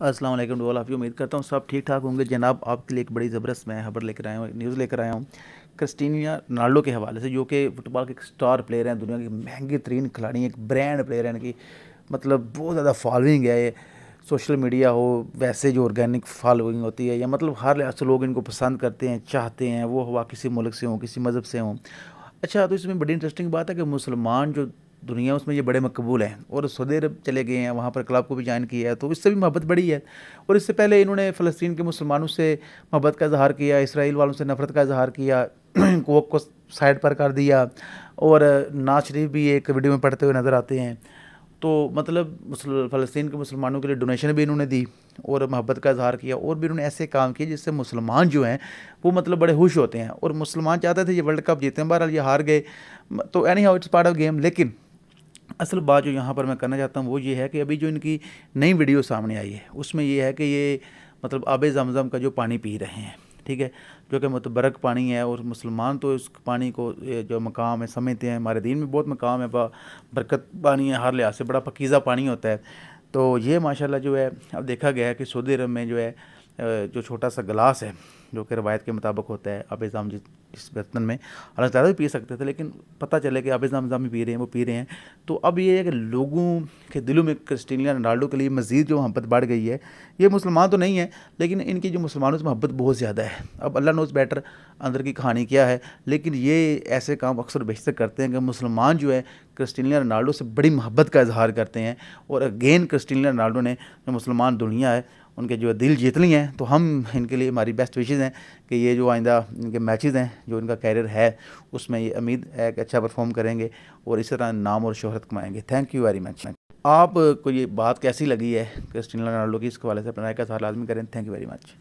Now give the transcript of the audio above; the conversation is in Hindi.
अस्सलाम वालेकुम टू ऑल ऑफ़ यू। उम्मीद करता हूँ सब ठीक ठाक होंगे जनाब। आपके लिए एक बड़ी ज़बरदस्त मैं खबर लेकर आया हूँ, न्यूज़ लेकर आया हूँ क्रिस्टियानो रोनाल्डो के हवाले से, जो कि फुटबॉल के एक स्टार प्लेयर हैं, दुनिया के महंगे तरीन खिलाड़ी हैं, एक ब्रांड प्लेयर हैं इनकी। मतलब बहुत ज़्यादा फॉलोइंग है ये, सोशल मीडिया हो वैसे जो ऑर्गेनिक फॉलोइंग होती है, या मतलब हर लिहाज से लोग इनको पसंद करते हैं, चाहते हैं, वो हुआ किसी मुल्क से हों, किसी मज़हब से हों। अच्छा, तो इसमें बड़ी इंटरेस्टिंग बात है कि मुसलमान जो दुनिया उसमें ये बड़े मकबूल हैं, और सऊदी अरब चले गए हैं, वहाँ पर क्लब को भी ज्वाइन किया है, तो इससे भी मोहब्बत बढ़ी है। और इससे पहले इन्होंने फ़लस्तीन के मुसलमानों से मोहब्बत का इजहार किया, इसराइल वालों से नफ़रत का इजहार किया, कोक को साइड पर कर दिया, और नाज शरीफ भी एक वीडियो में पढ़ते हुए नज़र आते हैं। तो मतलब फ़लस्तीन के मुसलमानों के लिए डोनेशन भी इन्होंने दी, और मोहब्बत का इजहार किया, और भी इन्होंने ऐसे काम किए जिससे मुसलमान जो हैं वो मतलब बड़े खुश होते हैं। और मुसलमान चाहते थे ये वर्ल्ड कप जीतें, बहरहाल ये हार गए। तो any how it's part of game. लेकिन असल बात जो यहाँ पर मैं करना चाहता हूँ वो ये है कि अभी जो इनकी नई वीडियो सामने आई है उसमें ये है कि ये मतलब आब ज़मज़म का जो पानी पी रहे हैं, ठीक है, जो कि मुतबरक पानी है, और मुसलमान तो इस पानी को ये जो मकाम है समझते हैं, हमारे दीन में बहुत मकाम है, बरकत पानी है, हर लिहाज से बड़ा पकीज़ा पानी होता है। तो ये माशाल्लाह जो है अब देखा गया है कि सऊदी अरब में जो है जो छोटा सा गिलास है, जो कि रवायत के मुताबिक होता है, आब ज़म जिस बर्तन में हालांकि ज़्यादा भी पी सकते थे, लेकिन पता चले कि आब ज़म ही पी रहे हैं, वो पी रहे हैं। तो अब ये है कि लोगों के दिलों में क्रिस्टियानो रोनाल्डो के लिए मज़ीद जो मोहब्बत बढ़ गई है। ये मुसलमान तो नहीं है, लेकिन इनकी जो मुसलमानों से मोहब्बत बहुत ज़्यादा है। अब अल्लाह नोज़ बेटर अंदर की कहानी क्या है, लेकिन ये ऐसे काम अक्सर बेशतर करते हैं कि मुसलमान जो है क्रिस्टियानो रोनाल्डो से बड़ी मोहब्बत का इजहार करते हैं। और अगेन क्रिस्टियानो रोनाल्डो ने जो मुसलमान दुनिया है उनके जो दिल जीत ली हैं, तो हम इनके लिए हमारी बेस्ट विशेज़ हैं कि ये जो आइंदा इनके मैचेस हैं, जो इनका कैरियर है, उसमें ये उम्मीद है कि अच्छा परफॉर्म करेंगे और इस तरह नाम और शोहरत कमाएंगे। Thank you very much. आप को ये बात कैसी लगी है क्रिस्टियानो रोनाल्डो की, इसके हवाले से अपना राय का इज़हार लाजमी करें। Thank you very much.